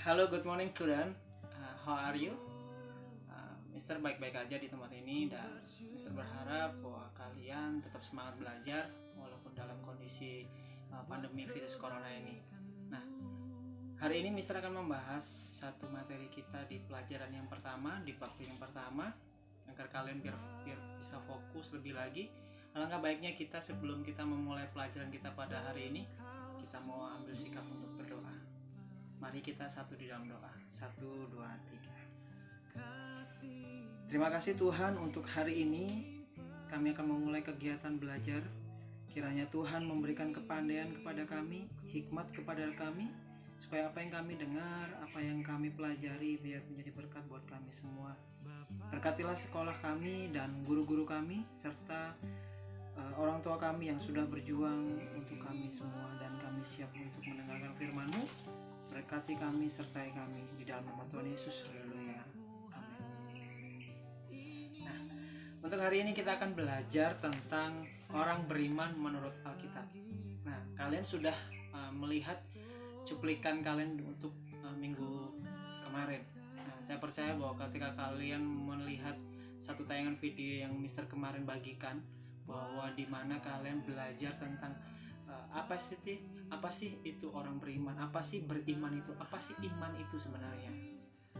Halo, good morning student. How are you? Mister baik-baik aja di tempat ini dan Mister berharap bahwa kalian tetap semangat belajar walaupun dalam kondisi pandemi virus corona ini. Nah, hari ini Mister akan membahas satu materi kita di pelajaran yang pertama, di bab yang pertama, agar kalian biar bisa fokus lebih lagi. Alangkah baiknya kita sebelum kita memulai pelajaran kita pada hari ini, kita mau ambil sikap untuk berdoa. Mari kita satu di dalam doa. 1, 2, 3. Terima kasih Tuhan untuk hari ini. Kami akan memulai kegiatan belajar. Kiranya Tuhan memberikan kepandaian kepada kami, hikmat kepada kami, supaya apa yang kami dengar, apa yang kami pelajari biar menjadi berkat buat kami semua. Berkatilah sekolah kami dan guru-guru kami, serta orang tua kami yang sudah berjuang untuk kami semua, dan kami siap untuk mendengarkan firman-Mu. Berkati kami, sertai kami di dalam nama Tuhan Yesus. Haleluya. Amin. Nah, untuk hari ini kita akan belajar tentang orang beriman menurut Alkitab. Nah, kalian sudah melihat cuplikan kalian untuk minggu kemarin. Nah, saya percaya bahwa ketika kalian melihat satu tayangan video yang Mister kemarin bagikan, bahwa di mana kalian belajar tentang apa sih itu orang beriman, apa sih beriman itu, apa sih iman itu sebenarnya.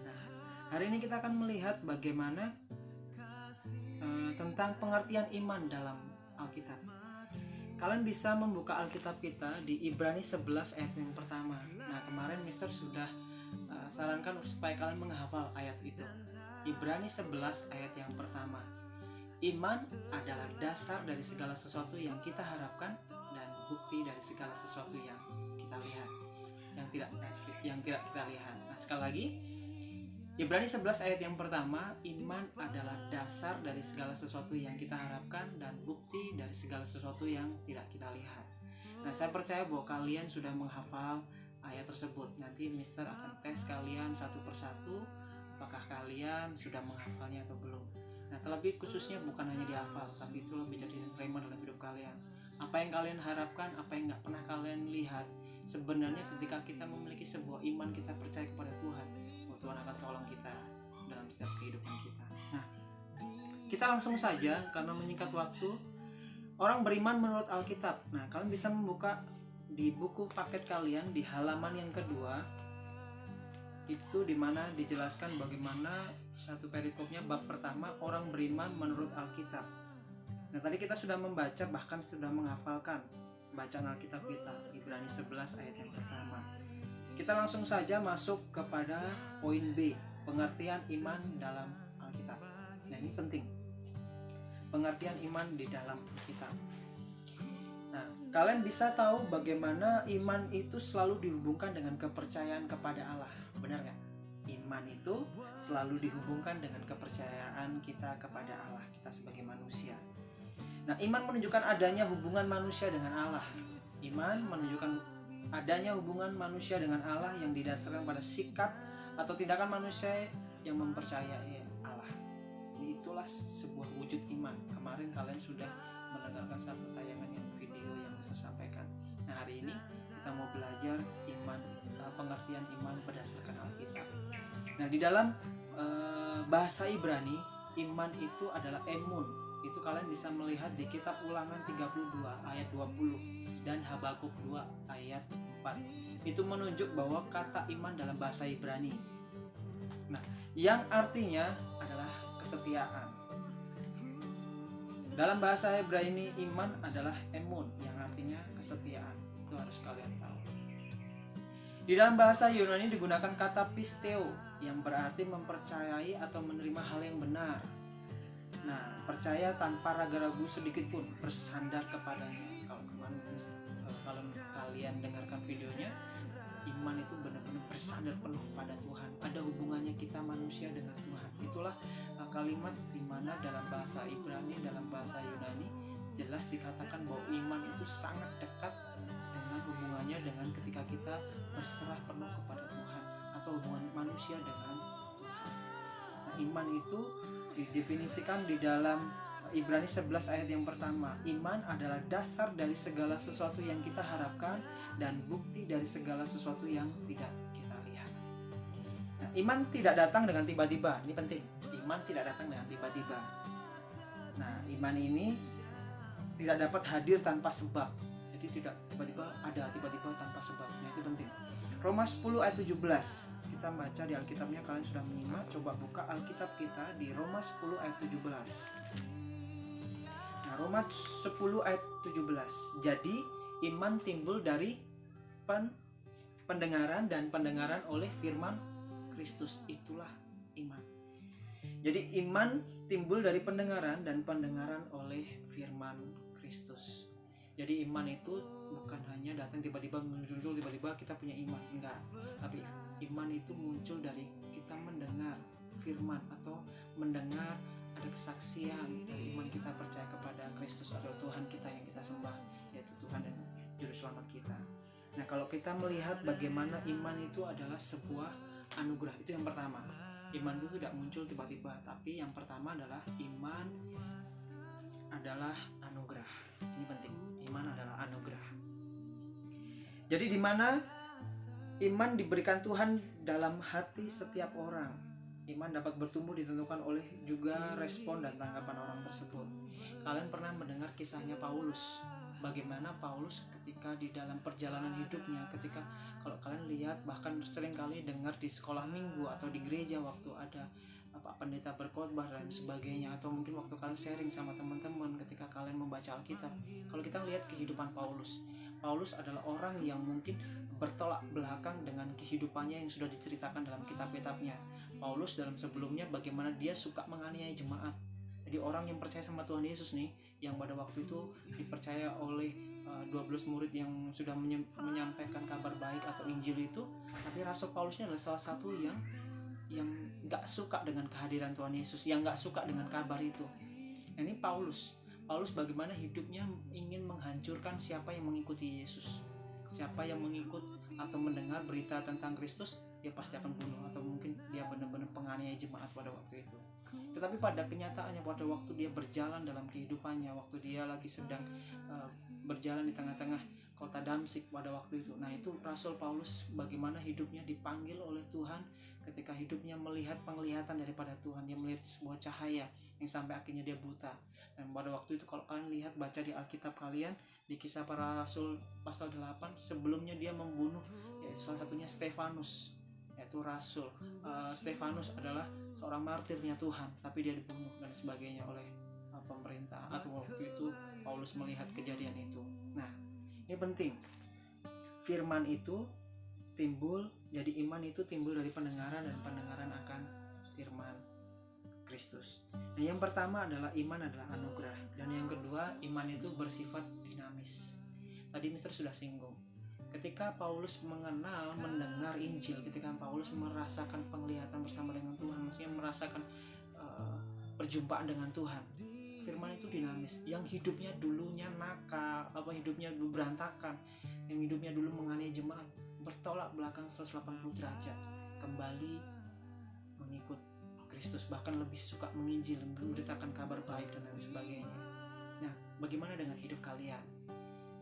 Nah, hari ini kita akan melihat bagaimana tentang pengertian iman dalam Alkitab. Kalian bisa membuka Alkitab kita di Ibrani 11 ayat yang pertama. Nah, kemarin Mister sudah sarankan supaya kalian menghafal ayat itu. Ibrani 11 ayat yang pertama. Iman adalah dasar dari segala sesuatu yang kita harapkan dan bukti dari segala sesuatu yang kita lihat, yang tidak kita lihat. Nah, sekali lagi, Ibrani 11 ayat yang pertama, iman adalah dasar dari segala sesuatu yang kita harapkan dan bukti dari segala sesuatu yang tidak kita lihat. Nah, saya percaya bahwa kalian sudah menghafal ayat tersebut. Nanti Mister akan tes kalian satu persatu, apakah kalian sudah menghafalnya atau belum. Nah, terlebih khususnya bukan hanya dihafal, tapi itu lebih jadi rema dalam hidup kalian. Apa yang kalian harapkan, apa yang gak pernah kalian lihat, sebenarnya ketika kita memiliki sebuah iman, kita percaya kepada Tuhan, bahwa Tuhan akan tolong kita dalam setiap kehidupan kita. Nah, kita langsung saja karena menyingkat waktu. Orang beriman menurut Alkitab. Nah, kalian bisa membuka di buku paket kalian di halaman yang kedua, itu dimana dijelaskan bagaimana satu perikopnya bab pertama, orang beriman menurut Alkitab. Nah, tadi kita sudah membaca, bahkan sudah menghafalkan bacaan Alkitab kita, Ibrani 11 ayat yang pertama. Kita langsung saja masuk kepada poin B, pengertian iman dalam Alkitab. Nah, ini penting, pengertian iman di dalam Alkitab. Nah, kalian bisa tahu bagaimana iman itu selalu dihubungkan dengan kepercayaan kepada Allah. Benar nggak? Iman itu selalu dihubungkan dengan kepercayaan kita kepada Allah, kita sebagai manusia. Nah, iman menunjukkan adanya hubungan manusia dengan Allah. Iman menunjukkan adanya hubungan manusia dengan Allah yang didasarkan pada sikap atau tindakan manusia yang mempercayai Allah. Itulah sebuah wujud iman. Kemarin kalian sudah mendengarkan satu tayangan yang video yang Mister sampaikan. Nah, hari ini kita mau belajar iman, pengertian iman berdasarkan Alkitab. Nah, di dalam bahasa Ibrani, iman itu adalah emun. Itu kalian bisa melihat di kitab Ulangan 32 ayat 20 dan Habakuk 2 ayat 4. Itu menunjuk bahwa kata iman dalam bahasa Ibrani. Nah, yang artinya adalah kesetiaan. Dalam bahasa Ibrani, iman adalah emun, yang artinya kesetiaan. Itu harus kalian tahu. Di dalam bahasa Yunani digunakan kata pisteo, yang berarti mempercayai atau menerima hal yang benar. Nah, percaya tanpa ragu-ragu sedikit pun, bersandar kepadanya. Kalau kalian dengarkan videonya, iman itu benar-benar bersandar penuh pada Tuhan. Ada hubungannya kita manusia dengan Tuhan. Itulah kalimat di mana dalam bahasa Ibrani, dalam bahasa Yunani jelas dikatakan bahwa iman itu sangat dekat dengan hubungannya dengan ketika kita berserah penuh kepada Tuhan, atau hubungan manusia dengan Tuhan. Nah, iman itu didefinisikan di dalam Ibrani 11 ayat yang pertama. Iman adalah dasar dari segala sesuatu yang kita harapkan dan bukti dari segala sesuatu yang tidak kita lihat. Nah, iman tidak datang dengan tiba-tiba. Ini penting. Iman tidak datang dengan tiba-tiba. Nah, iman ini tidak dapat hadir tanpa sebab. Jadi tidak tiba-tiba ada, tiba-tiba tanpa sebab. Nah, itu penting. Roma 10 ayat 17. Kita baca di Alkitabnya, kalian sudah menyimak. Coba buka Alkitab kita di Roma 10 ayat 17. Nah, Roma 10 ayat 17. Jadi iman timbul dari pendengaran, dan pendengaran oleh firman Kristus. Itulah iman. Jadi iman timbul dari pendengaran, dan pendengaran oleh firman Kristus. Jadi iman itu bukan hanya datang tiba-tiba muncul, tiba-tiba kita punya iman, enggak. Tapi iman itu muncul dari kita mendengar firman, atau mendengar ada kesaksian dari iman kita percaya kepada Kristus adalah Tuhan kita yang kita sembah, yaitu Tuhan dan Juru Selamat kita. Nah, kalau kita melihat bagaimana iman itu adalah sebuah anugerah, itu yang pertama. Iman itu tidak muncul tiba-tiba, tapi yang pertama adalah iman adalah anugerah. Ini penting, iman adalah anugerah. Jadi di mana iman diberikan Tuhan dalam hati setiap orang, iman dapat bertumbuh ditentukan oleh juga respon dan tanggapan orang tersebut. Kalian pernah mendengar kisahnya Paulus, bagaimana Paulus ketika di dalam perjalanan hidupnya, ketika kalau kalian lihat bahkan sering kali dengar di sekolah minggu atau di gereja waktu ada pendeta berkhotbah dan sebagainya, atau mungkin waktu kalian sharing sama teman-teman ketika kalian membaca Alkitab. Kalau kita lihat kehidupan Paulus adalah orang yang mungkin bertolak belakang dengan kehidupannya yang sudah diceritakan dalam kitab-kitabnya. Paulus dalam sebelumnya bagaimana dia suka menganiaya jemaat. Jadi orang yang percaya sama Tuhan Yesus nih, yang pada waktu itu dipercaya oleh 12 murid yang sudah menyampaikan kabar baik atau Injil itu, tapi Rasul Paulusnya adalah salah satu yang gak suka dengan kehadiran Tuhan Yesus, yang gak suka dengan kabar itu. Nah, ini Paulus bagaimana hidupnya ingin menghancurkan siapa yang mengikuti Yesus. Siapa yang mengikut atau mendengar berita tentang Kristus, dia pasti akan bunuh, atau mungkin dia benar-benar penganiaya jemaat pada waktu itu. Tetapi pada kenyataannya, pada waktu dia berjalan dalam kehidupannya, waktu dia lagi sedang berjalan di tengah-tengah kota Damsyik pada waktu itu, nah itu Rasul Paulus bagaimana hidupnya dipanggil oleh Tuhan ketika hidupnya melihat penglihatan daripada Tuhan. Dia melihat sebuah cahaya yang sampai akhirnya dia buta. Dan pada waktu itu kalau kalian lihat, baca di Alkitab kalian, di Kisah Para Rasul pasal 8, sebelumnya dia membunuh, yaitu salah satunya Stefanus, yaitu Rasul. Stefanus adalah seorang martirnya Tuhan, tapi dia dibunuh dan sebagainya oleh pemerintah. Atau waktu itu Paulus melihat kejadian itu. Nah, ini penting. Firman itu timbul, jadi iman itu timbul dari pendengaran, dan pendengaran akan firman Kristus. Nah, yang pertama adalah iman adalah anugerah, dan yang kedua iman itu bersifat dinamis. Tadi Mister sudah singgung. Ketika Paulus mendengar Injil, ketika Paulus merasakan penglihatan bersama dengan Tuhan, maksudnya merasakan perjumpaan dengan Tuhan, firman itu dinamis. Yang hidupnya dulunya nakal, hidupnya dulu berantakan, yang hidupnya dulu menganiaya jemaat, bertolak belakang 180 derajat, kembali mengikut Kristus, bahkan lebih suka menginjil, memberitakan kabar baik dan lain sebagainya. Nah, bagaimana dengan hidup kalian?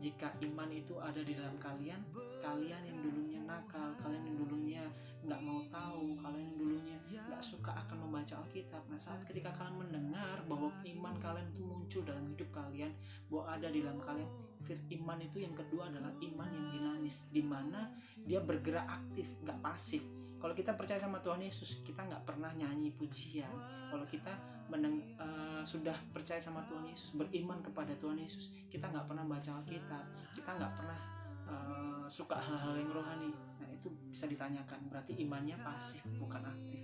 Jika iman itu ada di dalam kalian, kalian yang dulunya nakal, kalian yang dulunya nggak mau tahu, kalian yang dulunya nggak suka akan membaca Alkitab, nah saat ketika kalian mendengar bahwa iman kalian itu muncul dalam hidup kalian, bahwa ada di dalam kalian, iman itu yang kedua adalah iman yang dinamis, di mana dia bergerak aktif, nggak pasif. Kalau kita percaya sama Tuhan Yesus, kita nggak pernah nyanyi pujian. Kalau kita sudah percaya sama Tuhan Yesus, beriman kepada Tuhan Yesus, kita nggak pernah baca Alkitab, kita nggak pernah suka hal-hal yang rohani. Nah, itu bisa ditanyakan, berarti imannya pasif, bukan aktif.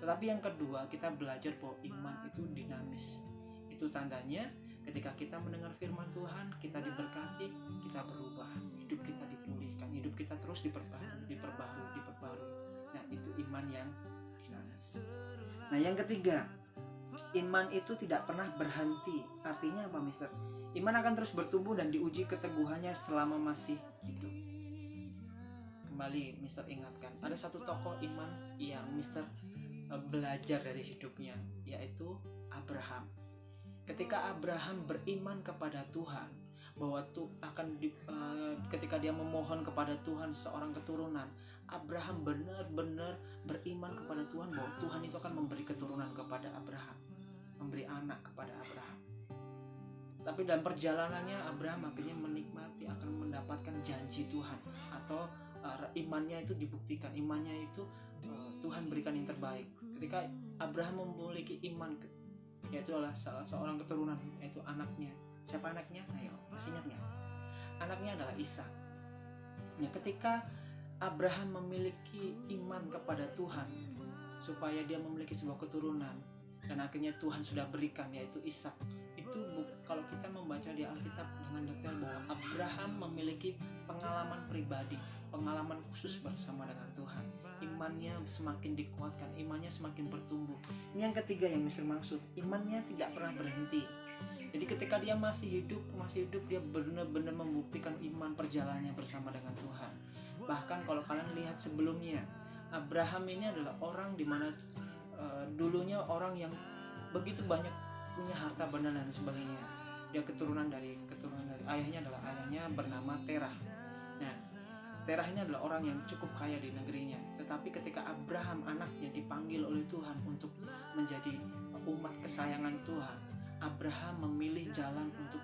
Tetapi yang kedua, kita belajar bahwa iman itu dinamis. Itu tandanya ketika kita mendengar firman Tuhan, kita diberkati, kita berubah, hidup kita dipulihkan, hidup kita terus diperbarui. Nah, itu iman yang dinamis. Nah, yang ketiga, iman itu tidak pernah berhenti. Artinya apa, Mister? Iman akan terus bertumbuh dan diuji keteguhannya selama masih hidup. Kembali Mister ingatkan, ada satu tokoh iman yang Mister belajar dari hidupnya, yaitu Abraham. Ketika Abraham beriman kepada Tuhan, bahwa tuh ketika dia memohon kepada Tuhan seorang keturunan, Abraham benar-benar beriman kepada Tuhan bahwa Tuhan itu akan memberi keturunan kepada Abraham, memberi anak kepada Abraham. Tapi dalam perjalanannya Abraham akhirnya menikmati akan mendapatkan janji Tuhan, atau imannya itu dibuktikan, imannya itu Tuhan berikan yang terbaik. Ketika Abraham memiliki iman, yaitu adalah salah seorang keturunan, yaitu anaknya. Siapa anaknya? Ayo, masih ingat nggak? Anaknya adalah Ishak. Ya, ketika Abraham memiliki iman kepada Tuhan supaya dia memiliki sebuah keturunan, dan akhirnya Tuhan sudah berikan, yaitu Ishak. Itu kalau kita membaca di Alkitab dengan detail bahwa Abraham memiliki pengalaman pribadi, pengalaman khusus bersama dengan Tuhan. Imannya semakin dikuatkan, imannya semakin bertumbuh. Ini yang ketiga yang Mister maksud, imannya tidak pernah berhenti. Jadi ketika dia masih hidup dia benar-benar membuktikan iman perjalanannya bersama dengan Tuhan. Bahkan kalau kalian lihat sebelumnya, Abraham ini adalah orang di mana dulunya orang yang begitu banyak punya harta benda dan sebagainya. Dia keturunan dari ayahnya bernama Terah. Nah, Terah ini adalah orang yang cukup kaya di negerinya. Tetapi ketika Abraham anaknya dipanggil oleh Tuhan untuk menjadi umat kesayangan Tuhan, Abraham memilih jalan untuk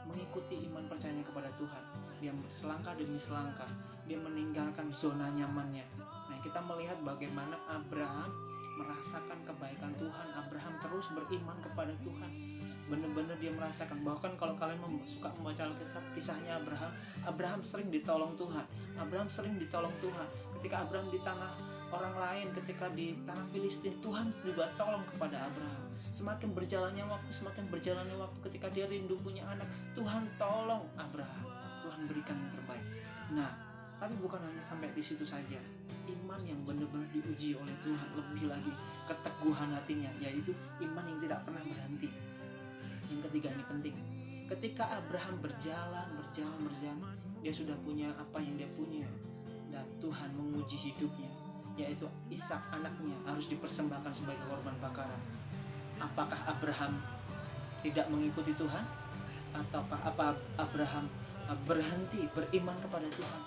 mengikuti iman percayanya kepada Tuhan. Dia selangkah demi selangkah, dia meninggalkan zona nyamannya. Nah, kita melihat bagaimana Abraham merasakan kebaikan Tuhan. Abraham terus beriman kepada Tuhan. Benar-benar dia merasakan. Bahkan kalau kalian suka membaca Alkitab, kisahnya Abraham sering ditolong Tuhan. Ketika Abraham di tanah orang lain, ketika di tanah Filistin, Tuhan juga tolong kepada Abraham. Semakin berjalannya waktu, ketika dia rindu punya anak, Tuhan tolong Abraham. Tuhan berikan yang terbaik. Nah, tapi bukan hanya sampai di situ saja. Iman yang benar-benar diuji oleh Tuhan, lebih lagi keteguhan hatinya, yaitu iman yang tidak pernah berhenti. Yang ketiga ini penting. Ketika Abraham berjalan, dia sudah punya apa yang dia punya, dan Tuhan menguji hidupnya, yaitu Ishak anaknya harus dipersembahkan sebagai korban bakaran. Apakah Abraham tidak mengikuti Tuhan? Ataukah Abraham berhenti beriman kepada Tuhan?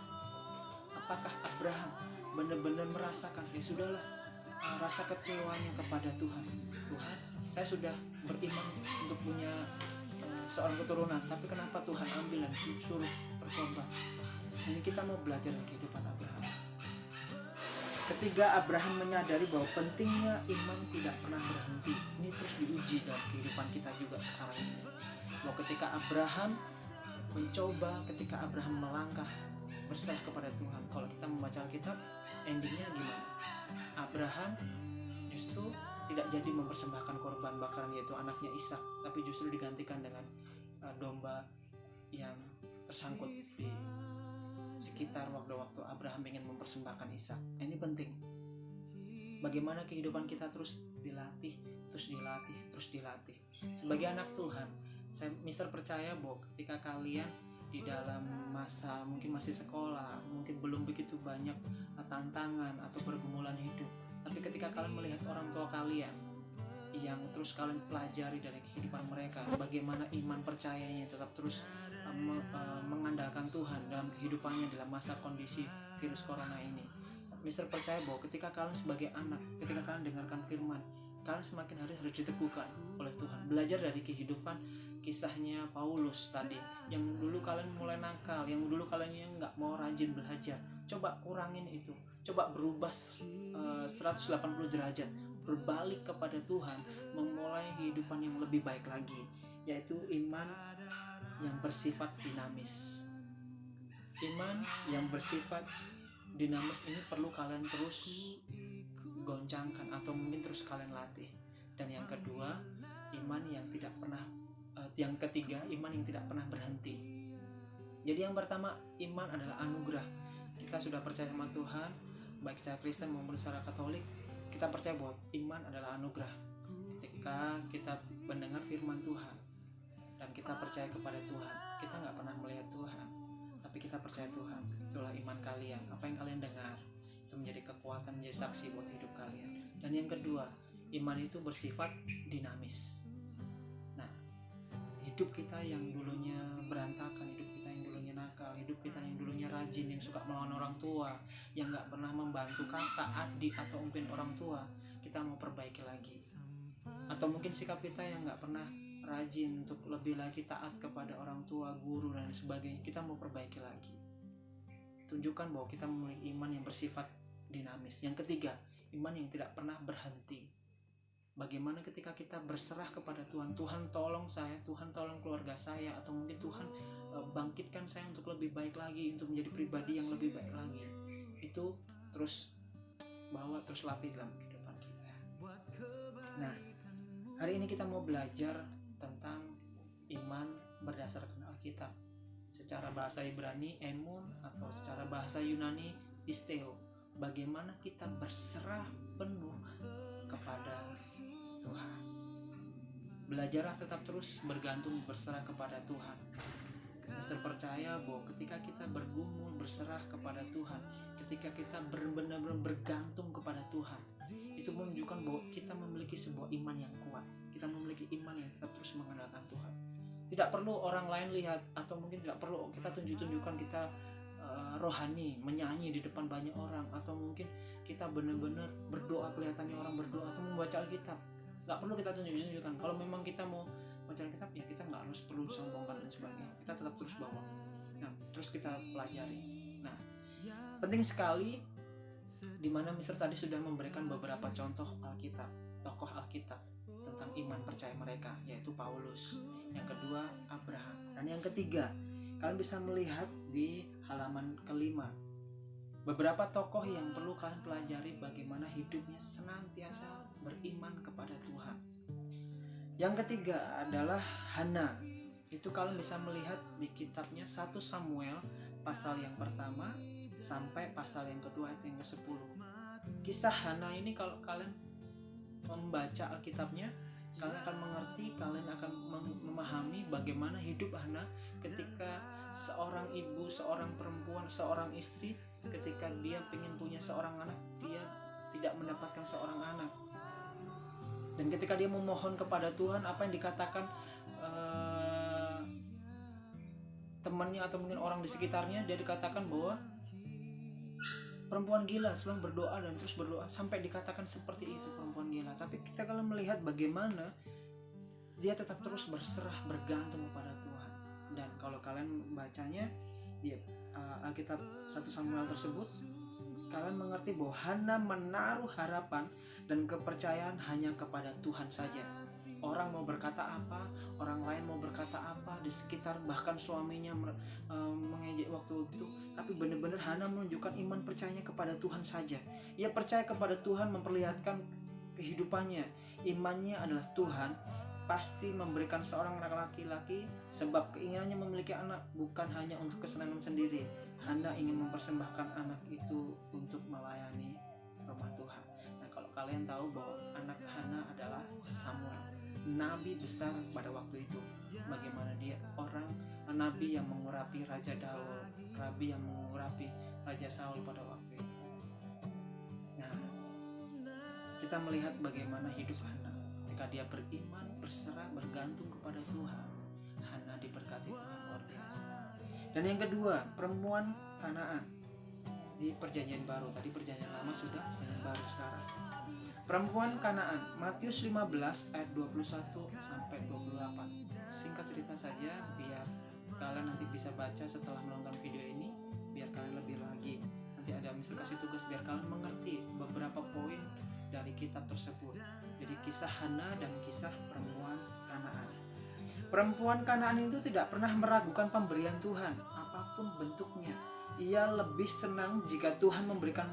Apakah Abraham benar-benar merasakan, ya sudahlah, rasa kecewanya kepada Tuhan? Tuhan, saya sudah beriman untuk punya seorang keturunan, tapi kenapa Tuhan ambil dan suruh berkorban? Ini kita mau belajar dari kehidupan Abraham. Ketiga, Abraham menyadari bahwa pentingnya iman tidak pernah berhenti. Ini terus diuji dalam kehidupan kita juga sekarang ini. Bahwa ketika Abraham mencoba, ketika Abraham melangkah berserah kepada Tuhan. Kalau kita membaca Alkitab, endingnya gimana? Abraham justru tidak jadi mempersembahkan korban bakaran, yaitu anaknya Ishak, tapi justru digantikan dengan domba yang tersangkut di sekitar waktu-waktu Abraham ingin mempersembahkan Ishak. Ini penting. Bagaimana kehidupan kita terus dilatih. Sebagai anak Tuhan, Mister percaya bahwa ketika kalian di dalam masa mungkin masih sekolah, mungkin belum begitu banyak tantangan atau pergumulan hidup, tapi ketika kalian melihat orang tua kalian yang terus kalian pelajari dari kehidupan mereka, bagaimana iman percayanya tetap terus mengandalkan Tuhan dalam kehidupannya dalam masa kondisi virus corona ini. Mister percaya bahwa ketika kalian sebagai anak, ketika kalian dengarkan firman, kalian semakin hari harus diteguhkan oleh Tuhan. Belajar dari kehidupan, kisahnya Paulus tadi, yang dulu kalian mulai nakal, yang dulu kalian yang nggak mau rajin belajar, coba kurangin itu, coba berubah 180 derajat, berbalik kepada Tuhan, memulai kehidupan yang lebih baik lagi, yaitu iman yang bersifat dinamis. Iman yang bersifat dinamis ini perlu kalian terus goncangkan atau mungkin terus kalian latih. Dan yang kedua, yang ketiga, iman yang tidak pernah berhenti. Jadi yang pertama, iman adalah anugerah. Kita sudah percaya sama Tuhan, baik secara Kristen maupun secara Katolik, kita percaya bahwa iman adalah anugerah. Ketika kita mendengar firman Tuhan dan kita percaya kepada Tuhan, kita nggak pernah melihat Tuhan, tapi kita percaya Tuhan. Itulah iman kalian. Apa yang kalian dengar itu menjadi kekuatan, menjadi saksi buat hidup kalian. Dan yang kedua, iman itu bersifat dinamis. Nah, hidup kita yang dulunya berantakan, hidup kita yang dulunya nakal, hidup kita yang dulunya rajin, yang suka melawan orang tua, yang gak pernah membantu kakak, adik, atau mungkin orang tua, kita mau perbaiki lagi. Atau mungkin sikap kita yang gak pernah rajin untuk lebih lagi taat kepada orang tua, guru, dan sebagainya, kita mau perbaiki lagi. Tunjukkan bahwa kita memiliki iman yang bersifat dinamis. Yang ketiga, iman yang tidak pernah berhenti. Bagaimana ketika kita berserah kepada Tuhan, Tuhan tolong saya, Tuhan tolong keluarga saya, atau mungkin Tuhan bangkitkan saya untuk lebih baik lagi, untuk menjadi pribadi yang lebih baik lagi. Itu terus bawa, terus latih dalam kehidupan kita. Nah, hari ini kita mau belajar tentang iman berdasarkan Alkitab. Secara bahasa Ibrani emun, atau secara bahasa Yunani pisteo. Bagaimana kita berserah penuh kepada Tuhan. Belajarlah tetap terus bergantung, berserah kepada Tuhan. Mister percaya bahwa ketika kita bergumul, berserah kepada Tuhan, ketika kita benar-benar bergantung kepada Tuhan, itu menunjukkan bahwa kita memiliki sebuah iman yang kuat. Kita memiliki iman yang tetap terus mengandalkan Tuhan. Tidak perlu orang lain lihat, atau mungkin tidak perlu kita tunjukkan kita rohani, menyanyi di depan banyak orang, atau mungkin kita benar-benar berdoa, kelihatannya orang berdoa, atau membaca Alkitab. Gak perlu kita tunjukkan. Kalau memang kita mau baca Alkitab, ya kita gak harus perlu sombongkan dan sebagainya. Kita tetap terus bawa. Nah, terus kita pelajari. Nah, penting sekali, dimana Mister tadi sudah memberikan beberapa contoh Alkitab, tokoh Alkitab tentang iman percaya mereka, yaitu Paulus. Yang kedua, Abraham. Dan yang ketiga, kalian bisa melihat di halaman kelima beberapa tokoh yang perlu kalian pelajari bagaimana hidupnya senantiasa beriman kepada Tuhan. Yang ketiga adalah Hana. Itu kalian bisa melihat di kitabnya 1 Samuel pasal yang pertama sampai pasal yang kedua ayat yang ke-10. Kisah Hana ini kalau kalian membaca Alkitabnya, kalian akan mengerti, kalian akan memahami bagaimana hidup Hana ketika seorang ibu, seorang perempuan, seorang istri, ketika dia ingin punya seorang anak, dia tidak mendapatkan seorang anak. Dan ketika dia memohon kepada Tuhan, apa yang dikatakan temannya atau mungkin orang di sekitarnya, dia dikatakan bahwa perempuan gila, selalu berdoa dan terus berdoa, sampai dikatakan seperti itu, perempuan gila. Tapi kita kalau melihat bagaimana dia tetap terus berserah, bergantung kepada Tuhan. Dan kalau kalian bacanya di Alkitab 1 Samuel tersebut, kalian mengerti bahwa Hana menaruh harapan dan kepercayaan hanya kepada Tuhan saja. Orang mau berkata apa, orang lain mau berkata apa, di sekitar bahkan suaminya mengejek waktu itu, tapi benar-benar Hana menunjukkan iman percayanya kepada Tuhan saja. Ia percaya kepada Tuhan, memperlihatkan kehidupannya. Imannya adalah Tuhan pasti memberikan seorang anak laki-laki, sebab keinginannya memiliki anak bukan hanya untuk kesenangan sendiri. Hana ingin mempersembahkan anak itu untuk melayani rumah Tuhan. Nah, kalau kalian tahu bahwa anak Hana adalah Samuel, nabi besar pada waktu itu. Bagaimana dia orang nabi yang mengurapi Raja Daud, nabi yang mengurapi Raja Saul pada waktu itu. Nah, kita melihat bagaimana hidup Hana. Ketika dia beriman, berserah, bergantung kepada Tuhan, Hana diberkati Tuhan luar biasa. Dan yang kedua, perempuan Kanaan di Perjanjian Baru. Tadi Perjanjian Lama sudah, Perjanjian Baru sekarang. Perempuan Kanaan, Matius 15 ayat 21 sampai 28. Singkat cerita saja biar kalian nanti bisa baca setelah menonton video ini, biar kalian lebih lagi. Nanti ada Mister kasih tugas biar kalian mengerti beberapa poin dari kitab tersebut. Jadi kisah Hana dan kisah perempuan Kanaan. Perempuan Kanaan itu tidak pernah meragukan pemberian Tuhan, apapun bentuknya. Ia lebih senang jika Tuhan memberikan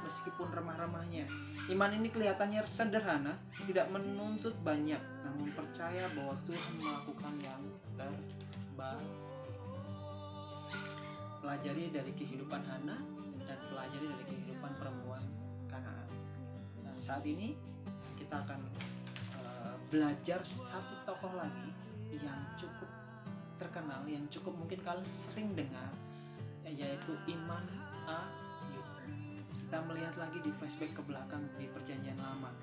meskipun remah-remahnya. Iman ini kelihatannya sederhana, tidak menuntut banyak, namun percaya bahwa Tuhan melakukan yang terbaik. Pelajari dari kehidupan Hana dan pelajari dari kehidupan perempuan Kanaan. Dan saat ini kita akan belajar satu tokoh lagi yang cukup terkenal, yang cukup mungkin kalian sering dengar, yaitu Iman Ayub. Kita melihat lagi di flashback ke belakang di Perjanjian Lama.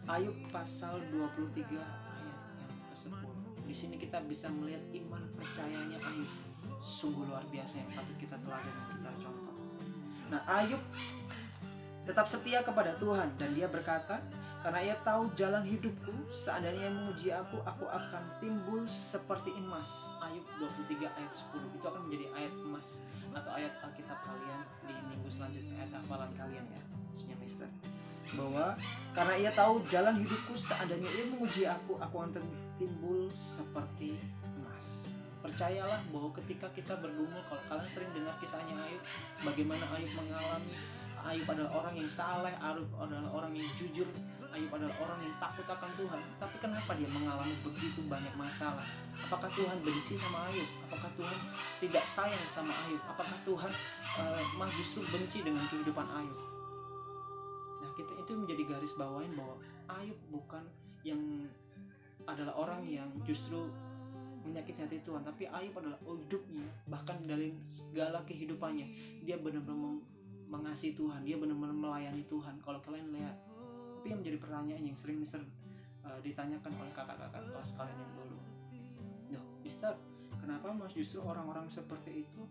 Ayub pasal 23 ayat yang ke-10. Di sini kita bisa melihat iman percayanya Ayub sungguh luar biasa yang patut kita teladan dan kita contoh. Nah, Ayub tetap setia kepada Tuhan dan dia berkata, karena ia tahu jalan hidupku, seandainya ia menguji aku akan timbul seperti emas. Ayub 23 ayat 10. Itu akan menjadi ayat emas atau ayat Alkitab kalian di minggu selanjutnya, ayat hafalan kalian ya, maksudnya Mister. Bahwa karena ia tahu jalan hidupku, seandainya ia menguji aku akan timbul seperti emas. Percayalah bahwa ketika kita bergumul, kalau kalian sering dengar kisahnya Ayub, bagaimana Ayub mengalami, Ayub adalah orang yang saleh, Ayub adalah orang yang jujur, Ayub adalah orang yang takut akan Tuhan. Tapi kenapa dia mengalami begitu banyak masalah? Apakah Tuhan benci sama Ayub? Apakah Tuhan tidak sayang sama Ayub? Apakah Tuhan justru benci dengan kehidupan Ayub? Nah, kita itu menjadi garis bawain bahwa Ayub bukan yang adalah orang yang justru menyakiti hati Tuhan, tapi Ayub adalah hidupnya, bahkan dalam segala kehidupannya dia benar-benar mengasihi Tuhan, dia benar-benar melayani Tuhan. Kalau kalian lihat, tapi yang menjadi pertanyaan yang sering Mister ditanyakan oleh kakak-kakak kelas kalian yang dulu, loh Mister, kenapa mas justru orang-orang seperti itu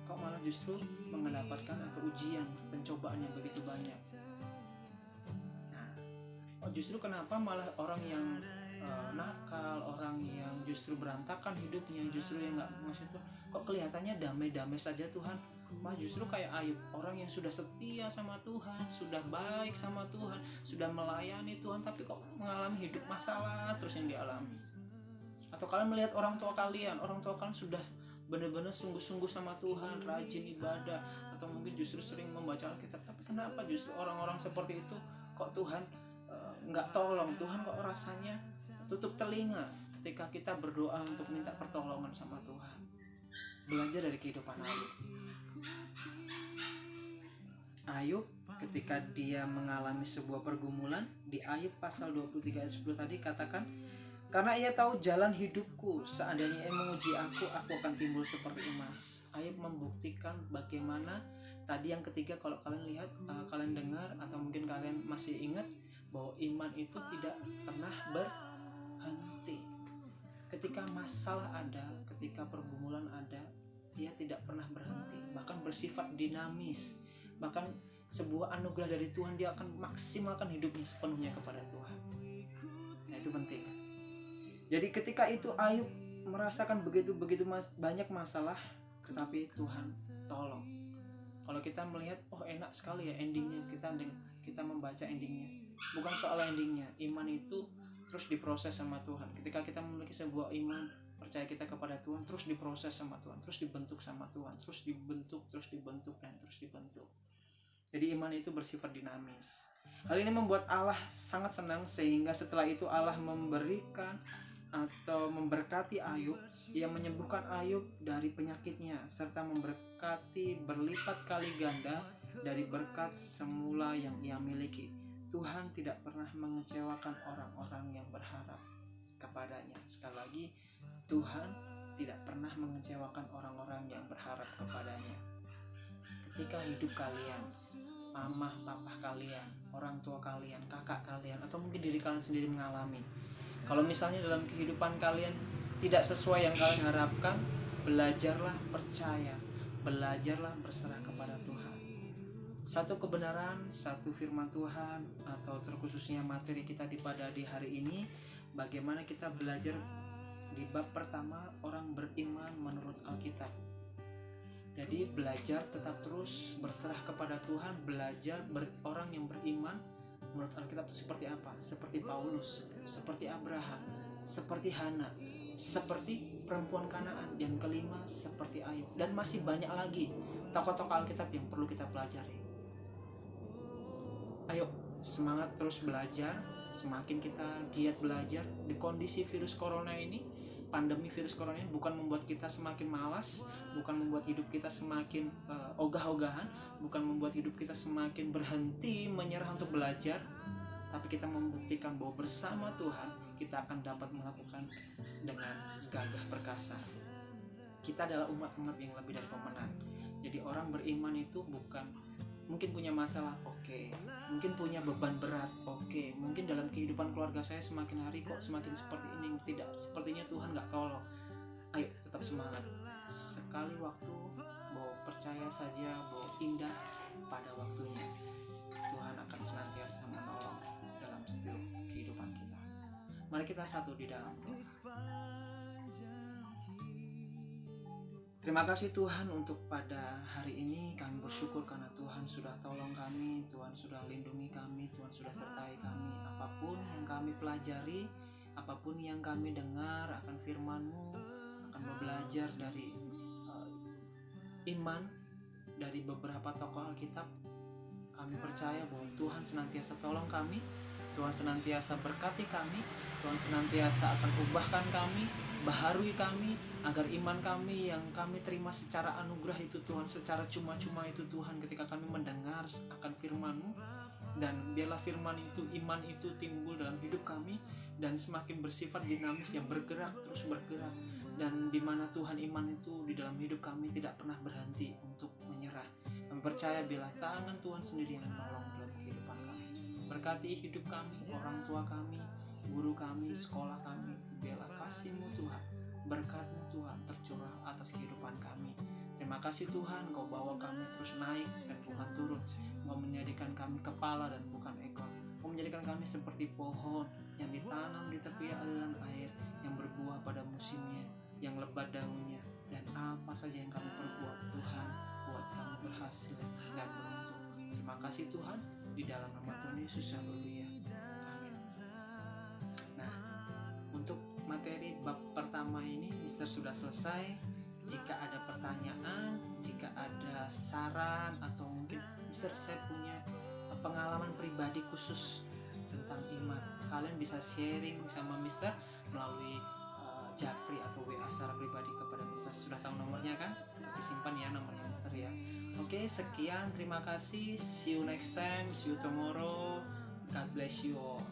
kok malah justru mendapatkan atau ujian, pencobaan yang begitu banyak? Nah, justru kenapa malah orang yang nakal, orang yang justru berantakan hidupnya, justru yang nggak ngasih Tuhan, kok kelihatannya damai-damai saja Tuhan? Mah justru kayak Ayub, orang yang sudah setia sama Tuhan, sudah baik sama Tuhan, sudah melayani Tuhan, tapi kok mengalami hidup masalah terus yang dialami. Atau kalian melihat orang tua kalian sudah benar-benar sungguh-sungguh sama Tuhan, rajin ibadah, atau mungkin justru sering membaca Alkitab, tapi kenapa justru orang-orang seperti itu kok Tuhan nggak tolong? Tuhan kok rasanya tutup telinga ketika kita berdoa untuk minta pertolongan sama Tuhan. Belajar dari kehidupan Ayub. Ayub ketika dia mengalami sebuah pergumulan, di Ayub pasal 23 ayat 10 tadi katakan, karena ia tahu jalan hidupku, seandainya ia menguji aku akan timbul seperti emas. Ayub membuktikan bagaimana tadi yang ketiga, kalau kalian lihat, kalian dengar atau mungkin kalian masih ingat bahwa iman itu tidak pernah berhenti. Ketika masalah ada, ketika pergumulan ada, dia tidak pernah berhenti, bahkan bersifat dinamis. Bahkan sebuah anugerah dari Tuhan, dia akan maksimalkan hidupnya sepenuhnya kepada Tuhan. Nah, itu penting. Jadi ketika itu Ayub merasakan begitu banyak masalah, tetapi Tuhan tolong. Kalau kita melihat, oh enak sekali ya endingnya, kita membaca endingnya. Bukan soal endingnya, iman itu terus diproses sama Tuhan. Ketika kita memiliki sebuah iman, percaya kita kepada Tuhan, terus diproses sama Tuhan, terus dibentuk sama Tuhan, terus dibentuk dan terus dibentuk. Jadi iman itu bersifat dinamis. Hal ini membuat Allah sangat senang, sehingga setelah itu Allah memberikan atau memberkati Ayub. Ia menyembuhkan Ayub dari penyakitnya, serta memberkati berlipat kali ganda dari berkat semula yang ia miliki. Tuhan tidak pernah mengecewakan orang-orang yang berharap kepadanya. Sekali lagi, Tuhan tidak pernah mengecewakan orang-orang yang berharap kepadanya. Ketika hidup kalian, mama, papa kalian, orang tua kalian, kakak kalian, atau mungkin diri kalian sendiri mengalami, kalau misalnya dalam kehidupan kalian tidak sesuai yang kalian harapkan, belajarlah percaya, belajarlah berserah kepada Tuhan. Satu kebenaran, satu firman Tuhan, atau terkhususnya materi kita pada di hari ini, bagaimana kita belajar di bab pertama, orang beriman menurut Alkitab. Jadi belajar tetap terus berserah kepada Tuhan, belajar orang yang beriman menurut Alkitab itu seperti apa? Seperti Paulus, seperti Abraham, seperti Hana, seperti perempuan Kanaan, dan kelima seperti Ayub, dan masih banyak lagi tokoh-tokoh Alkitab yang perlu kita pelajari. Ayo semangat terus belajar, semakin kita giat belajar di kondisi virus corona ini. Pandemi virus corona ini bukan membuat kita semakin malas, bukan membuat hidup kita semakin ogah-ogahan, bukan membuat hidup kita semakin berhenti menyerah untuk belajar, tapi kita membuktikan bahwa bersama Tuhan kita akan dapat melakukan dengan gagah perkasa. Kita adalah umat-umat yang lebih dari pemenang. Jadi orang beriman itu bukan mungkin punya masalah, oke. Mungkin punya beban berat, oke. Mungkin dalam kehidupan keluarga saya semakin hari kok semakin seperti ini, tidak, sepertinya Tuhan nggak tolong. Ayo tetap semangat. Sekali waktu, bahwa percaya saja bahwa indah pada waktunya. Tuhan akan senantiasa menolong dalam setiap kehidupan kita. Mari kita satu di dalam doa. Terima kasih Tuhan untuk pada hari ini. Kami bersyukur karena Tuhan sudah tolong kami, Tuhan sudah lindungi kami, Tuhan sudah sertai kami. Apapun yang kami pelajari, apapun yang kami dengar akan firman-Mu, akan belajar dari iman, dari beberapa tokoh Alkitab. Kami percaya bahwa Tuhan senantiasa tolong kami, Tuhan senantiasa berkati kami, Tuhan senantiasa akan ubahkan kami, baharui kami, agar iman kami yang kami terima secara anugerah itu Tuhan, secara cuma-cuma itu Tuhan, ketika kami mendengar akan firman-Mu, dan biarlah firman itu, iman itu timbul dalam hidup kami, dan semakin bersifat dinamis yang bergerak, terus bergerak, dan di mana Tuhan iman itu di dalam hidup kami tidak pernah berhenti untuk menyerah. Kami percaya bila tangan Tuhan sendiri yang menolong dalam kehidupan kami. Berkati hidup kami, orang tua kami, guru kami, sekolah kami. Biarlah kasih-Mu Tuhan, berkat-Mu Tuhan tercurah atas kehidupan kami. Terima kasih Tuhan, Kau bawa kami terus naik dan bukan turun. Kau menjadikan kami kepala dan bukan ekor. Kau menjadikan kami seperti pohon yang ditanam di tepi aliran air, yang berbuah pada musimnya, yang lebat daunnya, dan apa saja yang kami perbuat, Tuhan buat kami berhasil dan beruntung. Terima kasih Tuhan, di dalam nama Tuhan Yesus, haleluya, amin. Nah, untuk materi bab pertama ini Mister sudah selesai. Jika ada pertanyaan, jika ada saran, atau mungkin Mister saya punya pengalaman pribadi khusus tentang iman, kalian bisa sharing sama Mister melalui Japri atau WA secara pribadi kepada Mister. Sudah tahu nomornya kan? Disimpan ya nomornya Mister ya. Oke, sekian, terima kasih. See you next time, see you tomorrow. God bless you all.